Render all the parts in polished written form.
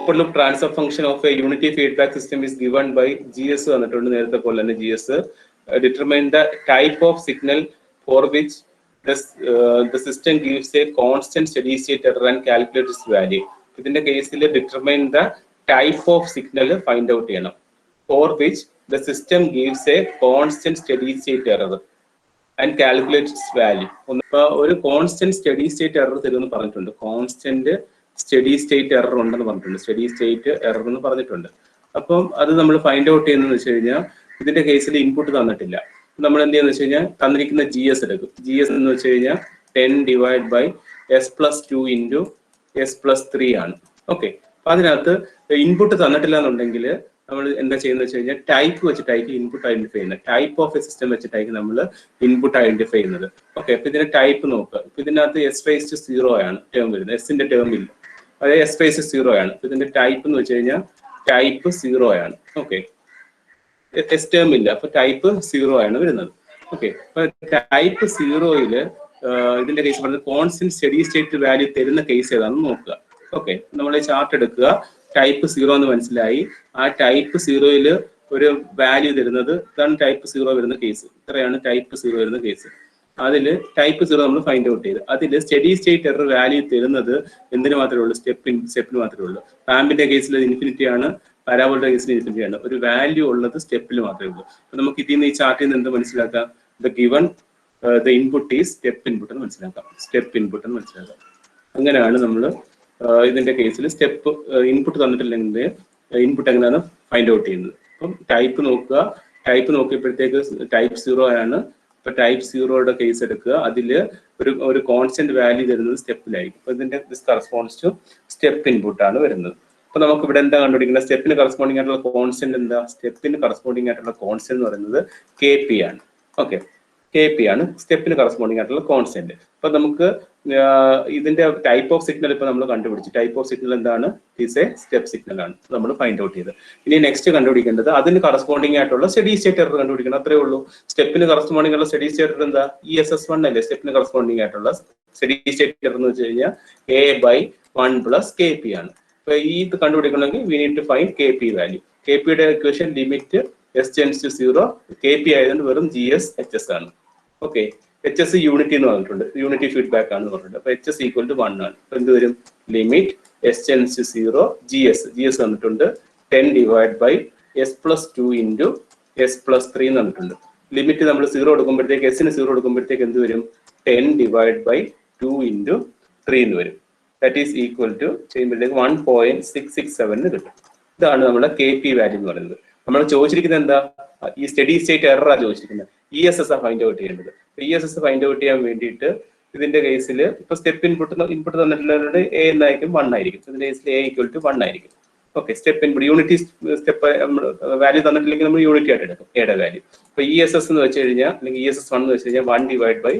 open loop transfer function of a unity feedback system is given by GS GS determine the type of signal for which the system gives a constant steady state error and calculate its value. In the case, determine the type of signal find out for which the system gives a constant steady state error and calculate its value. Or constant steady state error constant steady state error steady state error അപ്പം അത് നമ്മൾ find out ചെയ്യുന്നതെന്ന് വെച്ച് കഴിഞ്ഞാൽ ഇതിന്റെ കേസിൽ input തന്നിട്ടില്ല. നമ്മൾ എന്ത് ചെയ്യുന്നത് വെച്ച് കഴിഞ്ഞാൽ തന്നിരിക്കുന്ന GS എടുക്കും. GS എന്ന് വെച്ച് കഴിഞ്ഞാൽ 10 divide by S+2 into S+3 ആണ്. ഓക്കെ, അപ്പൊ അതിനകത്ത് ഇൻപുട്ട് തന്നിട്ടില്ല എന്നുണ്ടെങ്കിൽ നമ്മൾ എന്താ ചെയ്യുന്നത് വെച്ച് കഴിഞ്ഞാൽ ടൈപ്പ് വെച്ചിട്ടായിരിക്കും ഇൻപുട്ട് ഐഡന്റിഫൈ ചെയ്യുന്നത്. ടൈപ്പ് ഓഫ് എ സിസ്റ്റം വെച്ചിട്ടായിരിക്കും നമ്മൾ ഇൻപുട്ട് ഐഡന്റിഫൈ ചെയ്യുന്നത്. ഓക്കെ, അപ്പൊ ഇതിന്റെ ടൈപ്പ് നോക്കുക. ഇപ്പൊ ഇതിനകത്ത് S⁻0 ആണ് ടേം വരുന്നത്, എസിന്റെ ടേം ഇല്ല, അതായത് S⁻0 ആണ്. ഇപ്പൊ ഇതിന്റെ ടൈപ്പ് എന്ന് വെച്ച് കഴിഞ്ഞാൽ ടൈപ്പ് 0 ആണ്. ഓക്കെ, എസ് ടേം ഇല്ല, അപ്പൊ ടൈപ്പ് 0 ആണ് വരുന്നത്. ഓക്കെ, അപ്പൊ ടൈപ്പ് 0-യില് ഇതിന്റെ കേസ് പറഞ്ഞത് കോൺസ്റ്റന്റ് സ്റ്റഡി സ്റ്റേറ്റ് വാല്യൂ തരുന്ന കേസ് ഏതാണെന്ന് നോക്കുക. ഓക്കെ, നമ്മൾ ചാർട്ട് എടുക്കുക. ടൈപ്പ് 0 എന്ന് മനസ്സിലായി. ആ ടൈപ്പ് 0-യില് ഒരു വാല്യൂ തരുന്നത് ഇതാണ് ടൈപ്പ് 0 വരുന്ന കേസ്. ഇത്രയാണ് ടൈപ്പ് 0 വരുന്ന കേസ്. അതിൽ ടൈപ്പ് 0 നമ്മൾ ഫൈൻഡ് ഔട്ട് ചെയ്ത് അതിൽ സ്റ്റഡി സ്റ്റേറ്റ് എറർ വാല്യൂ തരുന്നത് എന്തിനു മാത്രമേ ഉള്ളൂ? സ്റ്റെപ്പിന് മാത്രമേ ഉള്ളൂ. റാമ്പിന്റെ കേസിൽ ഇൻഫിനിറ്റി ആണ്, പാരാബോളിന്റെ കേസിൽ ഇൻഫിനിറ്റി ആണ്. ഒരു വാല്യൂ ഉള്ളത് സ്റ്റെപ്പിൽ മാത്രമേ ഉള്ളൂ. അപ്പൊ നമുക്ക് ഇതിൽ നിന്ന് ഈ ചാർട്ടിൽ നിന്ന് എന്ത് മനസ്സിലാക്കാം? The given the input is step input എന്ന് മനസ്സിലാക്കാം. സ്റ്റെപ്പ് ഇൻപുട്ട് എന്ന് മനസ്സിലാക്കാം. അങ്ങനെയാണ് നമ്മൾ ഇതിന്റെ കേസിൽ സ്റ്റെപ്പ് ഇൻപുട്ട് തന്നിട്ടില്ലെങ്കിൽ ഇൻപുട്ട് എങ്ങനെയാണ് ഫൈൻഡ് ഔട്ട് ചെയ്യുന്നത്. അപ്പം ടൈപ്പ് നോക്കുക. ടൈപ്പ് നോക്കിയപ്പോഴത്തേക്ക് ടൈപ്പ് 0 ആണ്. ഇപ്പൊ ടൈപ്പ് 0-യുടെ കേസ് എടുക്കുക. അതില് ഒരു കോൺസ്റ്റന്റ് വാല്യൂ തരുന്നത് സ്റ്റെപ്പിലായിരിക്കും. അപ്പൊ ഇതിന്റെ this corresponds to step input ആണ് വരുന്നത്. അപ്പൊ നമുക്ക് ഇവിടെ എന്താ കണ്ടുപിടിക്കുന്നത്? സ്റ്റെപ്പിന് കറസ്പോണ്ടിങ് ആയിട്ടുള്ള കോൺസ്റ്റന്റ് എന്താ? സ്റ്റെപ്പിന് കറസ്പോണ്ടിങ് ആയിട്ടുള്ള കോൺസ്റ്റന്റ് എന്ന് പറയുന്നത് KP ആണ്. ഓക്കെ, KP ആണ് സ്റ്റെപ്പിന് കറസ്പോണ്ടിങ് ആയിട്ടുള്ള കോൺസ്റ്റന്റ്. അപ്പൊ നമുക്ക് ഇതിന്റെ ടൈപ്പ് ഓഫ് സിഗ്നൽ ഇപ്പൊ നമ്മൾ കണ്ടുപിടിച്ചു. ടൈപ്പ് ഓഫ് സിഗ്നൽ എന്താണ്? ഇറ്റ്സ് എ സ്റ്റെപ്പ് സിഗ്നൽ ആണ് നമ്മൾ ഫൈൻഡ് ഔട്ട് ചെയ്ത്. ഇനി നെക്സ്റ്റ് കണ്ടുപിടിക്കേണ്ടത് അതിന് കറസ്പോണ്ടിങ് ആയിട്ടുള്ള സ്റ്റഡി സ്റ്റേറ്റ് എറർ കണ്ടുപിടിക്കണം. അത്രേ ഉള്ളൂ. സ്റ്റെപ്പിന് കറസ്പോണ്ടിങ് ഉള്ള സ്റ്റഡി സ്റ്റേറ്റ് എറർ എന്താ? ESS1 അല്ലേ സ്റ്റെപ്പിന് കറസ്പോണ്ടിങ് ആയിട്ടുള്ള സ്റ്റഡി സ്റ്റേറ്റ് എറർ എന്ന് വെച്ച് കഴിഞ്ഞാൽ A/1 + KP ആണ്. അപ്പൊ ഈ ഇത് കണ്ടുപിടിക്കണമെങ്കിൽ we need to find KP value. KP-യുടെ ഇക്വേഷൻ ലിമിറ്റ് S → 0. KP ആയതുകൊണ്ട് വെറും GS/HS ആണ്. ഓക്കെ, HS യൂണിറ്റി എന്ന് പറഞ്ഞിട്ടുണ്ട്, യൂണിറ്റി ഫീഡ്ബാക്ക് ആണെന്ന് പറഞ്ഞിട്ടുണ്ട്. അപ്പൊ HS = 1 ആണ്. അപ്പൊ എന്ത് വരും? ലിമിറ്റ് S → 0 GS വന്നിട്ടുണ്ട് 10 divide by S+2 into S+3 എന്ന് പറഞ്ഞിട്ടുണ്ട്. ലിമിറ്റ് നമ്മൾ 0 കൊടുക്കുമ്പോഴത്തേക്ക് S-ന് 0 കൊടുക്കുമ്പോഴത്തേക്ക് എന്ത് വരും? 10 ഡിവൈഡ് ബൈ 2 ഇൻറ്റു 3 എന്ന് വരും. ദാറ്റ് ഈസ് ഈക്വൽ ടു ചെയ്യുമ്പോഴത്തേക്ക് 1.667 കിട്ടും. ഇതാണ് നമ്മുടെ KP വാല്യൂ എന്ന് പറയുന്നത്. നമ്മൾ ചോദിച്ചിരിക്കുന്നത് എന്താ? ഈ സ്റ്റഡി സ്റ്റേറ്റ് എററാണ് ചോദിച്ചിരിക്കുന്നത്. ESS ഫൈൻഡ് ഔട്ട് ചെയ്യേണ്ടത്. ESS ഫൈൻഡ് ഔട്ട് ചെയ്യാൻ വേണ്ടിയിട്ട് ഇതിന്റെ കേസിൽ ഇപ്പൊ സ്റ്റെപ്പ് ഇൻപുട്ട് തന്നിട്ടുള്ളവരുടെ A എന്നായിരിക്കും 1 ആയിരിക്കും. ഇതിന്റെ കേസിൽ A = 1 ആയിരിക്കും. Okay, step input unity step value തന്നിട്ടില്ലെങ്കിൽ നമ്മൾ യൂണിറ്റി ആയിട്ട് എടുക്കും എയുടെ വാല്യൂ. അപ്പൊ ESS എന്ന് വെച്ച് കഴിഞ്ഞാൽ അല്ലെങ്കിൽ ESS1 എന്ന് വെച്ച് കഴിഞ്ഞാൽ 1 ഡിവൈഡ് ബൈ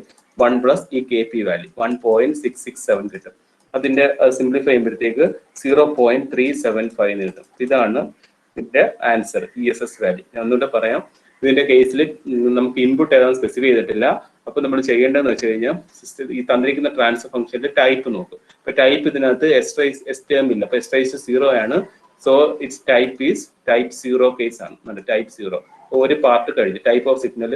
1 പ്ലസ് ഈ KP വാല്യൂ 1.667 കിട്ടും. അതിന്റെ സിംപ്ലിഫൈ ചെയ്യുമ്പോഴത്തേക്ക് 0.375 കിട്ടും. ഇതാണ് ഇതിന്റെ ആൻസർ, ESS വാല്യൂ. ഞാൻ ഒന്നുകൂടെ പറയാം. ഇതിന്റെ കേസിൽ നമുക്ക് ഇൻപുട്ട് ഏതാണെന്ന് സ്പെസിഫൈ ചെയ്തിട്ടില്ല. അപ്പൊ നമ്മൾ ചെയ്യേണ്ടതെന്ന് വെച്ച് കഴിഞ്ഞാൽ ഈ തന്നിരിക്കുന്ന ട്രാൻസ്ഫർ ഫംഗ്ഷന്റെ ടൈപ്പ് നോക്കും. ഇപ്പൊ ടൈപ്പ് ഇതിനകത്ത് S ടേം ഇല്ല, അപ്പൊ S⁻0 ആണ്. So it's type is type 0 case ആണ്, ടൈപ്പ് 0. ഒരു പാർട്ട് കഴിഞ്ഞ് ടൈപ്പ് ഓഫ് സിഗ്നൽ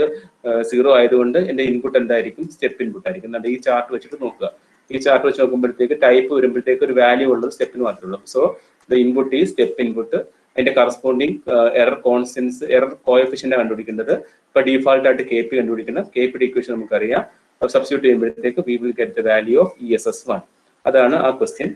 0 ആയതുകൊണ്ട് എന്റെ ഇൻപുട്ട് എന്തായിരിക്കും? സ്റ്റെപ്പ് ഇൻപുട്ട് ആയിരിക്കും. ഈ ചാർട്ട് വെച്ചിട്ട് നോക്കുക. ഈ ചാർട്ട് വെച്ച് നോക്കുമ്പോഴത്തേക്ക് ടൈപ്പ് വരുമ്പോഴത്തേക്ക് ഒരു വാല്യൂ ഉള്ളത് സ്റ്റെപ്പിന് മാത്രമേ ഉള്ളൂ. സോ ദ ഇൻപുട്ട് ഈ സ്റ്റെപ്പ് ഇൻപുട്ട്. അതിന്റെ corresponding error constants error coefficient കണ്ടുപിടിക്കേണ്ടത്. ഇപ്പൊ ഡീഫാൾട്ട് ആയിട്ട് KP കണ്ടുപിടിക്കണം. KP-യുടെ ഇക്വേഷൻ നമുക്കറിയാം. സബ്സ്റ്റിറ്റ്യൂട്ട് ചെയ്യുമ്പോഴത്തേക്ക് we will get the value of ESS1. അതാണ് ആ ക്വസ്റ്റ്യൻ.